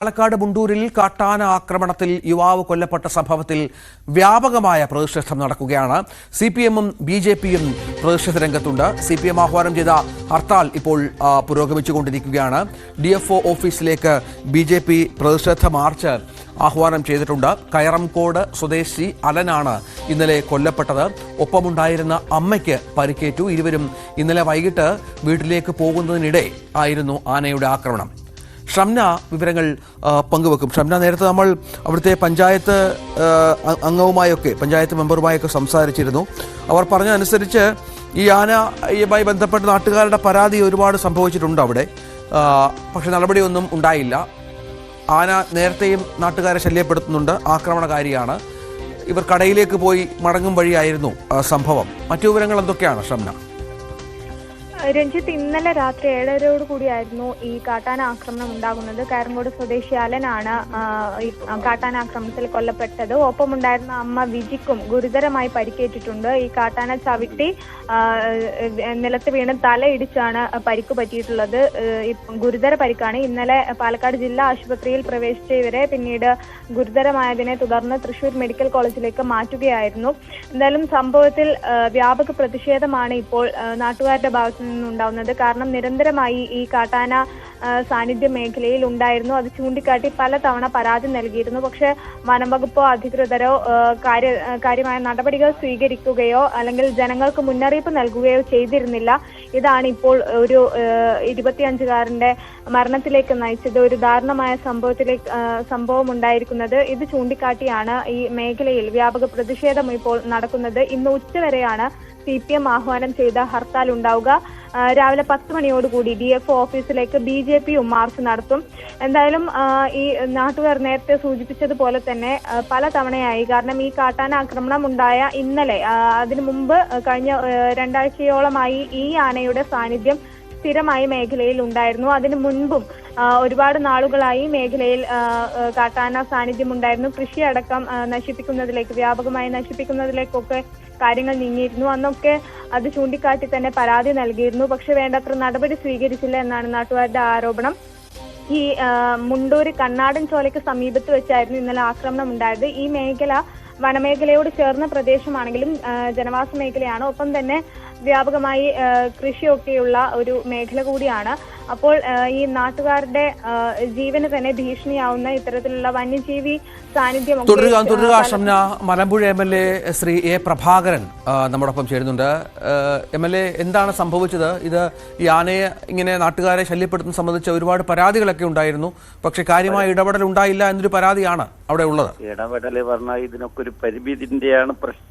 പാലക്കാട് മുണ്ടൂരിൽ കാട്ടാന ആക്രമണത്തിൽ യുവാവ് കൊല്ലപ്പെട്ട സംഭവത്തിൽ വ്യാപകമായ പ്രതിഷേധം നടക്കുകയാണ്. സിപിഎമ്മും ബിജെപിയും പ്രതിഷേധ രംഗത്തുണ്ട്. സിപിഎം ആഹ്വാനം ചെയ്ത ഹർത്താൽ ഇപ്പോൾ പുരോഗമിച്ചുകൊണ്ടിരിക്കുകയാണ്. ഡിഎഫ്ഒ ഓഫീസിലേക്ക് ബിജെപി പ്രതിഷേധ മാർച്ച് ആഹ്വാനം ചെയ്തിട്ടുണ്ട്. കയറംകോട് സ്വദേശി അലനാണ് ഇന്നലെ കൊല്ലപ്പെട്ടത്. ഒപ്പമുണ്ടായിരുന്ന അമ്മയ്ക്ക് പരിക്കേറ്റു. ഇരുവരും ഇന്നലെ വൈകിട്ട് വീട്ടിലേക്ക് പോകുന്നതിനിടെ ആയിരുന്നു ആനയുടെ ആക്രമണം. ഷംന വിവരങ്ങൾ പങ്കുവെക്കും. ഷംന, നേരത്തെ നമ്മൾ അവിടുത്തെ പഞ്ചായത്ത് അംഗവുമായൊക്കെ പഞ്ചായത്ത് മെമ്പറുമായൊക്കെ സംസാരിച്ചിരുന്നു. അവർ പറഞ്ഞതനുസരിച്ച് ഈ ആനയുമായി ബന്ധപ്പെട്ട് നാട്ടുകാരുടെ പരാതി ഒരുപാട് സംഭവിച്ചിട്ടുണ്ട് അവിടെ. പക്ഷെ നടപടിയൊന്നും ഉണ്ടായില്ല. ആന നേരത്തെയും നാട്ടുകാരെ ശല്യപ്പെടുത്തുന്നുണ്ട്, ആക്രമണകാരിയാണ്. ഇവർ കടയിലേക്ക് പോയി മടങ്ങും വഴിയായിരുന്നു സംഭവം. മറ്റു വിവരങ്ങൾ എന്തൊക്കെയാണ് ഷംന? രഞ്ജിത്ത്, ഇന്നലെ രാത്രി 7:30 കൂടിയായിരുന്നു ഈ കാട്ടാന ആക്രമണം ഉണ്ടാകുന്നത്. കയറംകോട് സ്വദേശി അലനാണ് ഈ കാട്ടാന ആക്രമണത്തിൽ കൊല്ലപ്പെട്ടത്. ഒപ്പമുണ്ടായിരുന്ന അമ്മ വിജിക്കും ഗുരുതരമായി പരിക്കേറ്റിട്ടുണ്ട്. ഈ കാട്ടാന ചവിട്ടി നിലത്ത് വീണ് തലയിടിച്ചാണ് പരിക്ക് പറ്റിയിട്ടുള്ളത്. ഗുരുതര പരിക്കാണ്. ഇന്നലെ പാലക്കാട് ജില്ലാ ആശുപത്രിയിൽ പ്രവേശിച്ച ഇവരെ പിന്നീട് ഗുരുതരമായതിനെ തുടർന്ന് തൃശൂർ മെഡിക്കൽ കോളേജിലേക്ക് മാറ്റുകയായിരുന്നു. എന്തായാലും സംഭവത്തിൽ വ്യാപക പ്രതിഷേധമാണ് ഇപ്പോൾ നാട്ടുകാരുടെ ഭാഗത്തു നിന്നുണ്ടാവുന്നത്. കാരണം നിരന്തരമായി ഈ കാട്ടാന സാന്നിധ്യ മേഖലയിൽ ഉണ്ടായിരുന്നു. അത് ചൂണ്ടിക്കാട്ടി പലതവണ പരാതി നൽകിയിരുന്നു. പക്ഷെ വനംവകുപ്പോ അധികൃതരോ കാര്യമായ നടപടികൾ സ്വീകരിക്കുകയോ അല്ലെങ്കിൽ ജനങ്ങൾക്ക് മുന്നറിയിപ്പ് നൽകുകയോ ചെയ്തിരുന്നില്ല. ഇതാണ് ഇപ്പോൾ ഒരു 25-കാരന്റെ മരണത്തിലേക്ക് നയിച്ചത്. ഒരു ദാരുണമായ സംഭവം ഉണ്ടായിരിക്കുന്നത്. ഇത് ചൂണ്ടിക്കാട്ടിയാണ് ഈ മേഖലയിൽ വ്യാപക പ്രതിഷേധം ഇപ്പോൾ നടക്കുന്നത്. ഇന്ന് ഉച്ചവരെയാണ് സിപിഎം ആഹ്വാനം ചെയ്ത ഹർത്താൽ ഉണ്ടാവുക. രാവിലെ 10 മണിയോടുകൂടി ഡിഎഫ്ഒ ഓഫീസിലേക്ക് ബിജെപിയും മാർച്ച് നടത്തും. എന്തായാലും ഈ നാട്ടുകാർ നേരത്തെ സൂചിപ്പിച്ചതുപോലെ തന്നെ പലതവണയായി, കാരണം ഈ കാട്ടാന ആക്രമണം ഉണ്ടായ ഇന്നലെ, അതിനു മുമ്പ് കഴിഞ്ഞ 2 ആഴ്ചയോളമായി ഈ ആനയുടെ സാന്നിധ്യം സ്ഥിരമായി മേഖലയിൽ ഉണ്ടായിരുന്നു. അതിനു മുൻപും ഒരുപാട് നാളുകളായി മേഖലയിൽ കാട്ടാന സാന്നിധ്യം ഉണ്ടായിരുന്നു. കൃഷി അടക്കം വ്യാപകമായി നശിപ്പിക്കുന്നതിലേക്കൊക്കെ കാര്യങ്ങൾ നീങ്ങിയിരുന്നു. അന്നൊക്കെ അത് ചൂണ്ടിക്കാട്ടി തന്നെ പരാതി നൽകിയിരുന്നു. പക്ഷെ വേണ്ടത്ര നടപടി സ്വീകരിച്ചില്ല എന്നാണ് നാട്ടുകാരുടെ ആരോപണം. ഈ മുണ്ടൂര് കണ്ണാടൻ ചോലയ്ക്ക് സമീപത്ത് വെച്ചായിരുന്നു ഇന്നലെ ആക്രമണം ഉണ്ടായത്. ഈ മേഖല വനമേഖലയോട് ചേർന്ന പ്രദേശമാണെങ്കിലും ജനവാസ മേഖലയാണ്. ഒപ്പം തന്നെ വ്യാപകമായി കൃഷിയൊക്കെയുള്ള ഒരു മേഖല കൂടിയാണ്. അപ്പോൾ ഈ നാട്ടുകാരുടെ ജീവന് തന്നെ ഭീഷണിയാവുന്ന ഇത്തരത്തിലുള്ള വന്യജീവി സാന്നിധ്യം. തുടരുക ഷംന. മലമ്പുഴ MLA ശ്രീ എ പ്രഭാകരൻ നമ്മോടൊപ്പം ചേരുന്നുണ്ട്. MLA, എന്താണ് സംഭവിച്ചത്? ഇത് ഈ ആനയെ ഇങ്ങനെ നാട്ടുകാരെ ശല്യപ്പെടുത്തുന്ന സംബന്ധിച്ച് ഒരുപാട് പരാതികളൊക്കെ ഉണ്ടായിരുന്നു. പക്ഷെ കാര്യമായ ഇടപെടൽ ഉണ്ടായില്ല എന്നൊരു പരാതിയാണ് അവിടെ ഉള്ളത്. ഇടപെടൽ പറഞ്ഞാൽ ഇതിനൊക്കെ ഒരു പരിമിതിന്റെയാണ് പ്രശ്നം.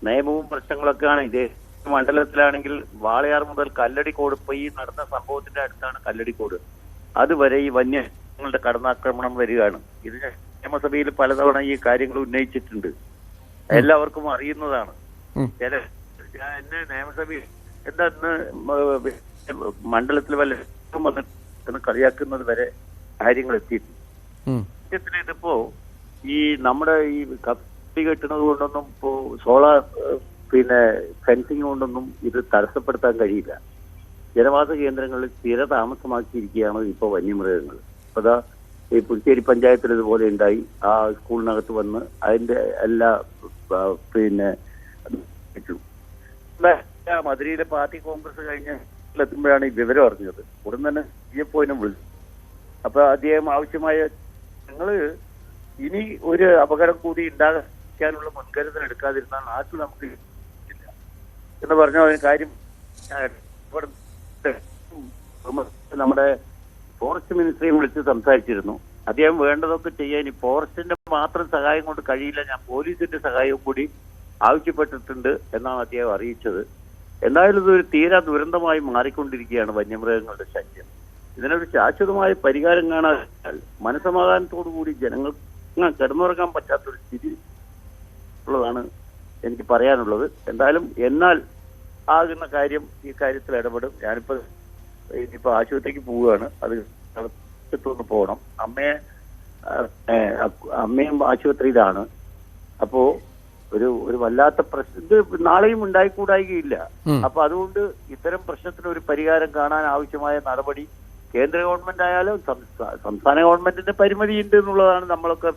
നിയമവും പ്രശ്നങ്ങളൊക്കെയാണ്. ഇതേ മണ്ഡലത്തിലാണെങ്കിൽ വാളയാർ മുതൽ കല്ലടിക്കോട് ഇപ്പൊ ഈ നടന്ന സംഭവത്തിന്റെ അടുത്താണ് കല്ലടിക്കോട്. അതുവരെ ഈ വന്യങ്ങളുടെ കടന്നാക്രമണം വരികയാണ്. ഇത് നിയമസഭയിൽ പലതവണ ഈ കാര്യങ്ങൾ ഉന്നയിച്ചിട്ടുണ്ട്. എല്ലാവർക്കും അറിയുന്നതാണ്. എന്നെ നിയമസഭയിൽ എന്താ മണ്ഡലത്തിൽ വല്ല കളിയാക്കുന്നത് വരെ കാര്യങ്ങൾ എത്തിയിട്ടുണ്ട്. ഇതിപ്പോ ഈ നമ്മുടെ ഈ കപ്പി കെട്ടുന്നത് കൊണ്ടൊന്നും ഇപ്പോ സോളാർ ഫെൻസിങ് കൊണ്ടൊന്നും ഇത് തടസ്സപ്പെടുത്താൻ കഴിയില്ല. ജനവാസ കേന്ദ്രങ്ങളിൽ സ്ഥിര താമസമാക്കിയിരിക്കുകയാണ് ഇപ്പോൾ വന്യമൃഗങ്ങൾ. അപ്പോൾ ഈ പുതുച്ചേരി പഞ്ചായത്തിൽ ഇതുപോലെ ഉണ്ടായി. ആ സ്കൂളിനകത്ത് വന്ന് അതിന്റെ എല്ലാ മധുരയിലെ പാർട്ടി കോൺഗ്രസ് എത്തുമ്പോഴാണ് ഈ വിവരം അറിഞ്ഞത്. ഉടൻ തന്നെ DFOനെ വിളിച്ചു. അപ്പൊ അദ്ദേഹം ആവശ്യമായ ഞങ്ങള് ഇനി ഒരു അപകടം കൂടി ഉണ്ടാകാനുള്ള മുൻകരുതൽ എടുക്കാതിരുന്നാൽ നാട്ടിൽ നമുക്ക് എന്ന് പറഞ്ഞ ഒരു കാര്യം നമ്മുടെ ഫോറസ്റ്റ് മിനിസ്റ്ററിയെ വിളിച്ച് സംസാരിച്ചിരുന്നു. അദ്ദേഹം വേണ്ടതൊക്കെ ചെയ്യാൻ ഈ ഫോറസ്റ്റിന്റെ മാത്രം സഹായം കൊണ്ട് കഴിയില്ല, ഞാൻ പോലീസിന്റെ സഹായവും കൂടി ആവശ്യപ്പെട്ടിട്ടുണ്ട് എന്നാണ് അദ്ദേഹം അറിയിച്ചത്. എന്തായാലും ഇതൊരു തീരാ ദുരന്തമായി മാറിക്കൊണ്ടിരിക്കുകയാണ് വന്യമൃഗങ്ങളുടെ ശല്യം. ഇതിനൊരു ശാശ്വതമായ പരിഹാരം കാണാൻ മനസമാധാനത്തോടു കൂടി ജനങ്ങൾക്ക് കിടന്നുറങ്ങാൻ പറ്റാത്തൊരു സ്ഥിതി ഉള്ളതാണ് എനിക്ക് പറയാനുള്ളത്. എന്തായാലും എന്നാൽ ആകുന്ന കാര്യം ഈ കാര്യത്തിൽ ഇടപെടും. ഇനിയിപ്പോ ആശുപത്രിക്ക് പോവുകയാണ്. അത് ഒന്ന് പോകണം. അമ്മയും ആശുപത്രിയിലാണ്. അപ്പോ ഒരു വല്ലാത്ത പ്രശ്നം ഇത് നാളെയും ഉണ്ടായിക്കൂടായികയില്ല. അപ്പൊ അതുകൊണ്ട് ഇത്തരം പ്രശ്നത്തിന് ഒരു പരിഹാരം കാണാൻ ആവശ്യമായ നടപടി കേന്ദ്ര ഗവൺമെന്റ് ആയാലും സംസ്ഥാന ഗവൺമെന്റിന്റെ പരിമിതി ഉണ്ട് എന്നുള്ളതാണ് നമ്മളൊക്കെ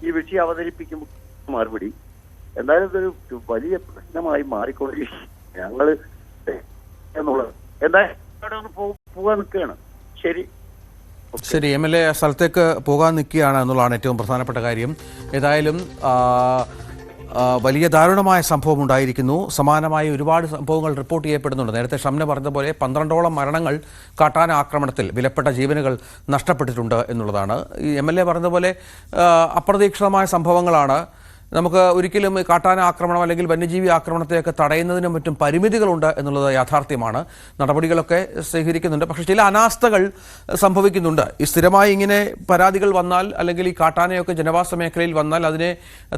ഈ വിഷയം അവതരിപ്പിക്കുമ്പോൾ മറുപടി. എന്തായാലും ഇതൊരു വലിയ പ്രശ്നമായി മാറിക്കൊണ്ടിരിക്കും. ഞങ്ങള് എന്നുള്ളത് എന്തായാലും പോകാൻ നിൽക്കുകയാണ്. ശരി, MLA സ്ഥലത്തേക്ക് പോകാൻ നിൽക്കുകയാണ് എന്നുള്ളതാണ് ഏറ്റവും പ്രധാനപ്പെട്ട കാര്യം. ഏതായാലും വലിയ ദാരുണമായ സംഭവം ഉണ്ടായിരിക്കുന്നു. സമാനമായ ഒരുപാട് സംഭവങ്ങൾ റിപ്പോർട്ട് ചെയ്യപ്പെടുന്നുണ്ട്. നേരത്തെ ഷംന പറഞ്ഞതുപോലെ 12ഓളം മരണങ്ങൾ കാട്ടാന ആക്രമണത്തിൽ വിലപ്പെട്ട ജീവനുകൾ നഷ്ടപ്പെട്ടിട്ടുണ്ട് എന്നുള്ളതാണ്. ഈ MLA പറഞ്ഞതുപോലെ അപ്രതീക്ഷിതമായ സംഭവങ്ങളാണ്. നമുക്ക് ഒരിക്കലും കാട്ടാന ആക്രമണം അല്ലെങ്കിൽ വന്യജീവി ആക്രമണത്തെയൊക്കെ തടയുന്നതിനും മറ്റും പരിമിതികളുണ്ട് എന്നുള്ളത് യാഥാർത്ഥ്യമാണ്. നടപടികളൊക്കെ സ്വീകരിക്കുന്നുണ്ട്. പക്ഷേ ചില അനാസ്ഥകൾ സംഭവിക്കുന്നുണ്ട്. ഈ സ്ഥിരമായി ഇങ്ങനെ പരാതികൾ വന്നാൽ അല്ലെങ്കിൽ ഈ കാട്ടാനയൊക്കെ ജനവാസ മേഖലയിൽ വന്നാൽ അതിനെ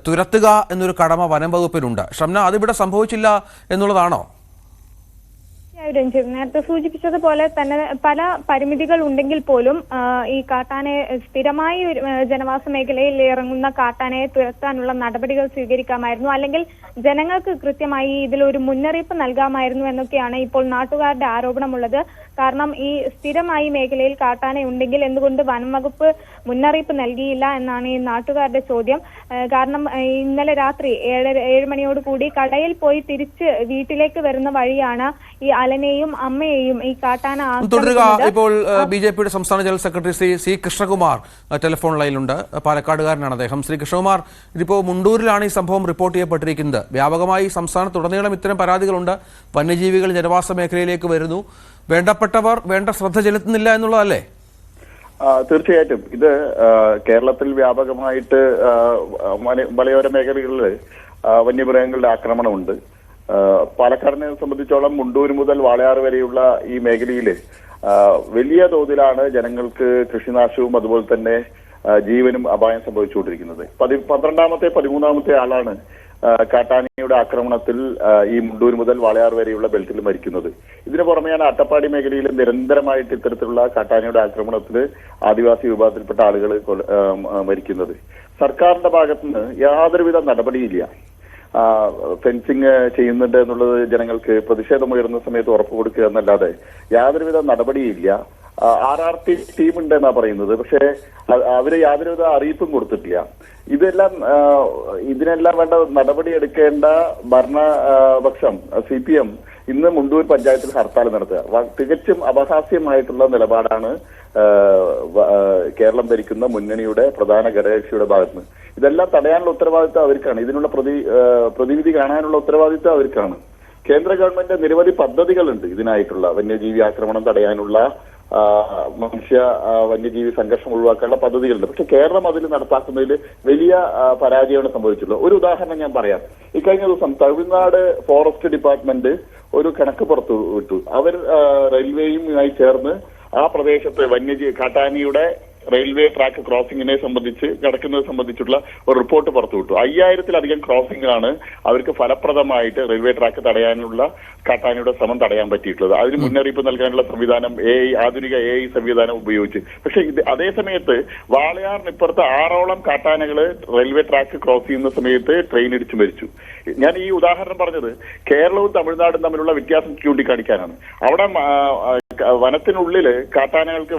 തുരത്തുക എന്നൊരു കടമ വനം വകുപ്പിനുണ്ട്. ഷംന, അതിവിടെ സംഭവിച്ചില്ല എന്നുള്ളതാണോ? രഞ്ജിത്ത് നേരത്തെ സൂചിപ്പിച്ചതുപോലെ തന്നെ പല പരിമിതികൾ ഉണ്ടെങ്കിൽ പോലും ഈ കാട്ടാനയെ സ്ഥിരമായി ജനവാസ മേഖലയിൽ ഇറങ്ങുന്ന കാട്ടാനയെ തുരത്താനുള്ള നടപടികൾ സ്വീകരിക്കാമായിരുന്നു, അല്ലെങ്കിൽ ജനങ്ങൾക്ക് കൃത്യമായി ഇതിലൊരു മുന്നറിയിപ്പ് നൽകാമായിരുന്നു എന്നൊക്കെയാണ് ഇപ്പോൾ നാട്ടുകാരുടെ ആരോപണമുള്ളത്. കാരണം ഈ സ്ഥിരമായി മേഖലയിൽ കാട്ടാന ഉണ്ടെങ്കിൽ എന്തുകൊണ്ട് വനം വകുപ്പ് മുന്നറിയിപ്പ് നൽകിയില്ല എന്നാണ് ഈ നാട്ടുകാരുടെ ചോദ്യം. കാരണം ഇന്നലെ രാത്രി 7 മണിയോട് കൂടി കടയിൽ പോയി തിരിച്ച് വീട്ടിലേക്ക് വരുന്ന വഴിയാണ് ഈ അലനെയും അമ്മയെയും ഈ കാട്ടാന തുടരുക. ഇപ്പോൾ BJPയുടെ സംസ്ഥാന general secretary C Krishnakumar telephone ലൈനിലുണ്ട്. പാലക്കാടുകാരനാണ് അദ്ദേഹം. ശ്രീ കൃഷ്ണകുമാർ, ഇതിപ്പോൾ മുണ്ടൂരിലാണ് ഈ സംഭവം റിപ്പോർട്ട് ചെയ്യപ്പെട്ടിരിക്കുന്നത്. വ്യാപകമായി സംസ്ഥാനത്തുടനീളം ഇത്തരം പരാതികളുണ്ട്. വന്യജീവികൾ ജനവാസ മേഖലയിലേക്ക് വരുന്നു, വേണ്ടപ്പെട്ടവർ വേണ്ട ശ്രദ്ധ ചെലുത്തുന്നില്ല എന്നുള്ളതല്ലേ? തീർച്ചയായിട്ടും ഇത് കേരളത്തിൽ വ്യാപകമായിട്ട് മലയോര മേഖലകളിൽ വന്യമൃഗങ്ങളുടെ ആക്രമണമുണ്ട്. പാലക്കാടിനെ സംബന്ധിച്ചോളം മുണ്ടൂർ മുതൽ വാളയാർ വരെയുള്ള ഈ മേഖലയിൽ വലിയ തോതിലാണ് ജനങ്ങൾക്ക് കൃഷിനാശവും അതുപോലെ തന്നെ ജീവനും അപായം സംഭവിച്ചുകൊണ്ടിരിക്കുന്നത്. 12ാമത്തെ 13ാമത്തെ ആളാണ് കാട്ടാനയുടെ ആക്രമണത്തിൽ ഈ മുണ്ടൂർ മുതൽ വാളയാർ വരെയുള്ള ബെൽറ്റിൽ മരിക്കുന്നത്. ഇതിനു പുറമെയാണ് അട്ടപ്പാടി മേഖലയിൽ നിരന്തരമായിട്ട് ഇത്തരത്തിലുള്ള കാട്ടാനയുടെ ആക്രമണത്തിൽ ആദിവാസി വിഭാഗത്തിൽപ്പെട്ട ആളുകൾ മരിക്കുന്നത്. സർക്കാരിന്റെ ഭാഗത്തുനിന്ന് യാതൊരുവിധ നടപടിയില്ല. ഫെൻസിങ് ചെയ്യുന്നുണ്ട് എന്നുള്ളത് ജനങ്ങൾക്ക് പ്രതിഷേധമുയർന്ന സമയത്ത് ഉറപ്പ് കൊടുക്കുക എന്നല്ലാതെ യാതൊരുവിധ നടപടിയില്ല. RRT ടീം ഉണ്ട് എന്നാ പറയുന്നത്, പക്ഷെ അവര് യാതൊരുവിധ അറിയിപ്പും കൊടുത്തിട്ടില്ല. ഇതിനെല്ലാം വേണ്ട നടപടി എടുക്കേണ്ട ഭരണപക്ഷം CPM ഇന്ന് മുണ്ടൂർ പഞ്ചായത്തിൽ ഹർത്താൽ നടത്തുക. തികച്ചും അപഹാസ്യമായിട്ടുള്ള നിലപാടാണ് കേരളം ഭരിക്കുന്ന മുന്നണിയുടെ പ്രധാന ഘടകകക്ഷിയുടെ ഭാഗത്തുനിന്ന്. ഇതെല്ലാം തടയാനുള്ള ഉത്തരവാദിത്വം അവർക്കാണ്. ഇതിനുള്ള പ്രതിവിധി കാണാനുള്ള ഉത്തരവാദിത്വം അവർക്കാണ്. കേന്ദ്ര ഗവൺമെന്റ് നിരവധി പദ്ധതികളുണ്ട് ഇതിനായിട്ടുള്ള വന്യജീവി ആക്രമണം തടയാനുള്ള, മനുഷ്യ വന്യജീവി സംഘർഷം ഒഴിവാക്കാനുള്ള പദ്ധതികളുണ്ട്. പക്ഷെ കേരളം അതിൽ നടപ്പാക്കുന്നതിൽ വലിയ പരാജയമാണ് സംഭവിച്ചിട്ടുള്ളത്. ഒരു ഉദാഹരണം ഞാൻ പറയാം. ഇക്കഴിഞ്ഞ ദിവസം തമിഴ്നാട് ഫോറസ്റ്റ് ഡിപ്പാർട്ട്മെന്റ് ഒരു കണക്ക് പുറത്തു വിട്ടു. അവർ റെയിൽവേയുമായി ചേർന്ന് ആ പ്രദേശത്ത് കാട്ടാനയുടെ റെയിൽവേ ട്രാക്ക് ക്രോസിംഗിനെ സംബന്ധിച്ച് കിടക്കുന്നത് സംബന്ധിച്ചുള്ള ഒരു റിപ്പോർട്ട് പുറത്തുവിട്ടു. 5000-ലധികം ക്രോസിംഗ് ആണ് അവർക്ക് ഫലപ്രദമായിട്ട് റെയിൽവേ ട്രാക്ക് തടയാനുള്ള കാട്ടാനയുടെ ശ്രമം തടയാൻ പറ്റിയിട്ടുള്ളത്. അതിന് മുന്നറിയിപ്പ് നൽകാനുള്ള സംവിധാനം ആധുനിക AI സംവിധാനം ഉപയോഗിച്ച്. പക്ഷെ അതേ സമയത്ത് വാളയാറിനിപ്പുറത്ത് 6ഓളം കാട്ടാനകള് റെയിൽവേ ട്രാക്ക് ക്രോസ് ചെയ്യുന്ന സമയത്ത് ട്രെയിൻ ഇടിച്ചു മരിച്ചു. ഞാൻ ഈ ഉദാഹരണം പറഞ്ഞത് കേരളവും തമിഴ്നാടും തമ്മിലുള്ള വ്യത്യാസം ചൂണ്ടിക്കാണിക്കാനാണ്. അവിടെ വനത്തിനുള്ളില് കാട്ടാനകൾക്ക്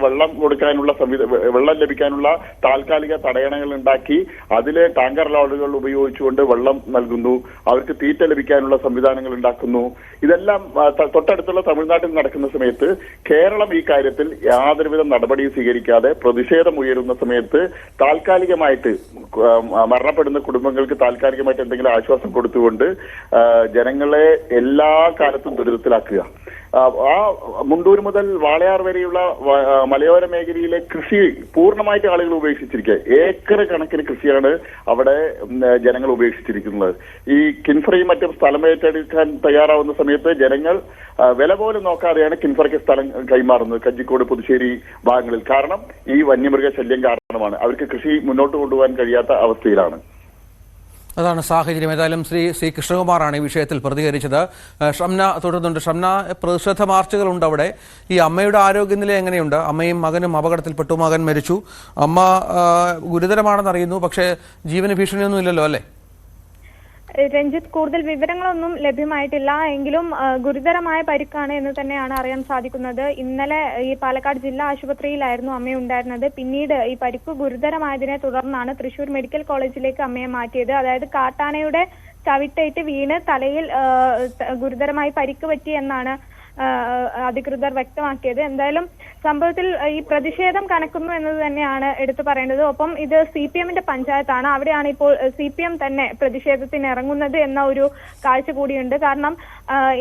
വെള്ളം ലഭിക്കാനുള്ള താൽക്കാലിക തടയണകൾ ഉണ്ടാക്കി അതില് ടാങ്കർ ലോഡുകൾ ഉപയോഗിച്ചുകൊണ്ട് വെള്ളം നൽകുന്നു. അവർക്ക് തീറ്റ ലഭിക്കാനുള്ള സംവിധാനങ്ങൾ ഉണ്ടാക്കുന്നു. ഇതെല്ലാം തൊട്ടടുത്തുള്ള തമിഴ്നാട്ടിൽ നടക്കുന്ന സമയത്ത് കേരളം ഈ കാര്യത്തിൽ യാതൊരുവിധ നടപടിയും സ്വീകരിക്കാതെ പ്രതിഷേധം ഉയരുന്ന സമയത്ത് താൽക്കാലികമായിട്ട് മരണപ്പെടുന്ന കുടുംബങ്ങൾക്ക് താൽക്കാലികമായിട്ട് എന്തെങ്കിലും ആശ്വാസം കൊടുത്തുകൊണ്ട് ജനങ്ങളെ എല്ലാ കാലത്തും ദുരിതത്തിലാക്കുക. ആ മുണ്ടൂർ മുതൽ വാളയാർ വരെയുള്ള മലയോര മേഖലയിലെ കൃഷി പൂർണ്ണമായിട്ട് ആളുകൾ ഉപേക്ഷിച്ചിരിക്കുക. ഏക്കർ കണക്കിന് കൃഷിയാണ് അവിടെ ജനങ്ങൾ ഉപേക്ഷിച്ചിരിക്കുന്നത്. ഈ കിൻഫ്രയും മറ്റും സ്ഥലം ഏറ്റെടുക്കാൻ തയ്യാറാവുന്ന സമയത്ത് ജനങ്ങൾ വില പോലും നോക്കാതെയാണ് കിൻഫ്രയ്ക്ക് സ്ഥലം കൈമാറുന്നത് കഞ്ചിക്കോട് പുതുശ്ശേരി ഭാഗങ്ങളിൽ. കാരണം ഈ വന്യമൃഗ ശല്യം കാരണമാണ്. അവർക്ക് കൃഷി മുന്നോട്ട് കൊണ്ടുപോകാൻ കഴിയാത്ത അവസ്ഥയിലാണ്. അതാണ് സാഹചര്യം. ഏതായാലും ശ്രീ കൃഷ്ണകുമാറാണ് ഈ വിഷയത്തിൽ പ്രതികരിച്ചത്. ഷംന തുടരുന്നുണ്ട്. ഷംന, പ്രതിഷേധ മാർച്ചുകളുണ്ട് അവിടെ. ഈ അമ്മയുടെ ആരോഗ്യനില എങ്ങനെയുണ്ട്? അമ്മയും മകനും അപകടത്തിൽപ്പെട്ടു, മകൻ മരിച്ചു. അമ്മ ഗുരുതരമാണെന്ന് അറിയുന്നു, പക്ഷേ ജീവന് ഭീഷണിയൊന്നും ഇല്ലല്ലോ അല്ലേ? രഞ്ജിത്ത്, കൂടുതൽ വിവരങ്ങളൊന്നും ലഭ്യമായിട്ടില്ല. എങ്കിലും ഗുരുതരമായ പരിക്കാണ് എന്ന് തന്നെയാണ് അറിയാൻ സാധിക്കുന്നത്. ഇന്നലെ ഈ പാലക്കാട് ജില്ലാ ആശുപത്രിയിലായിരുന്നു അമ്മ ഉണ്ടായിരുന്നത്. പിന്നീട് ഈ പരിക്ക് ഗുരുതരമായതിനെ തുടർന്നാണ് തൃശൂർ മെഡിക്കൽ കോളേജിലേക്ക് അമ്മയെ മാറ്റിയത്. അതായത് കാട്ടാനയുടെ ചവിട്ടേറ്റ് വീണ് തലയിൽ ഗുരുതരമായി പരിക്ക് പറ്റി എന്നാണ് അധികൃതർ വ്യക്തമാക്കിയത്. എന്തായാലും സംഭവത്തിൽ ഈ പ്രതിഷേധം കനക്കുന്നു എന്നത് തന്നെയാണ് എടുത്തു പറയേണ്ടത്. ഒപ്പം ഇത് CPM-ന്റെ പഞ്ചായത്താണ്. അവിടെയാണ് ഇപ്പോൾ CPM തന്നെ പ്രതിഷേധത്തിന് ഇറങ്ങുന്നത് എന്ന ഒരു കാഴ്ച കൂടിയുണ്ട്. കാരണം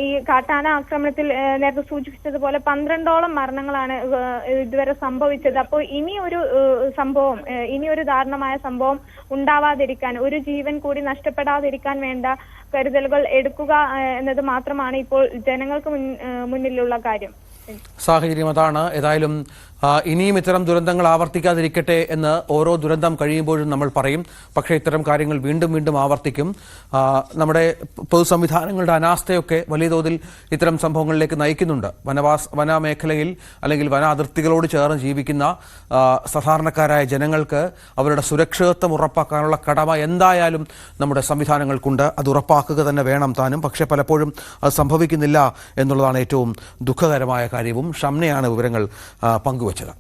ഈ കാട്ടാന ആക്രമണത്തിൽ നേരത്തെ സൂചിപ്പിച്ചതുപോലെ 12ഓളം മരണങ്ങളാണ് ഇതുവരെ സംഭവിച്ചത്. അപ്പോൾ ഇനിയൊരു സംഭവം, ഇനിയൊരു ദാരുണമായ സംഭവം ഉണ്ടാവാതിരിക്കാൻ, ഒരു ജീവൻ കൂടി നഷ്ടപ്പെടാതിരിക്കാൻ വേണ്ട കരുതലുകൾ എടുക്കുക എന്നത് മാത്രമാണ് ഇപ്പോൾ ജനങ്ങൾക്ക് മുന്നിലുള്ള കാര്യം. സാഹചര്യം അതാണ്. ഏതായാലും ഇനിയും ഇത്തരം ദുരന്തങ്ങൾ ആവർത്തിക്കാതിരിക്കട്ടെ എന്ന് ഓരോ ദുരന്തം കഴിയുമ്പോഴും നമ്മൾ പറയും. പക്ഷേ ഇത്തരം കാര്യങ്ങൾ വീണ്ടും വീണ്ടും ആവർത്തിക്കും. നമ്മുടെ പൊതു സംവിധാനങ്ങളുടെ അനാസ്ഥയൊക്കെ വലിയ തോതിൽ ഇത്തരം സംഭവങ്ങളിലേക്ക് നയിക്കുന്നുണ്ട്. വനമേഖലയിൽ അല്ലെങ്കിൽ വന അതിർത്തികളോട് ചേർന്ന് ജീവിക്കുന്ന സാധാരണക്കാരായ ജനങ്ങൾക്ക് അവരുടെ സുരക്ഷിതത്വം ഉറപ്പാക്കാനുള്ള കടമ എന്തായാലും നമ്മുടെ സംവിധാനങ്ങൾക്കുണ്ട്. അത് ഉറപ്പാക്കുക തന്നെ വേണം താനും. പക്ഷേ പലപ്പോഴും അത് സംഭവിക്കുന്നില്ല എന്നുള്ളതാണ് ഏറ്റവും ദുഃഖകരമായ കാര്യവും. ഷംനയാണ് വിവരങ്ങൾ പങ്കുവച്ചത്.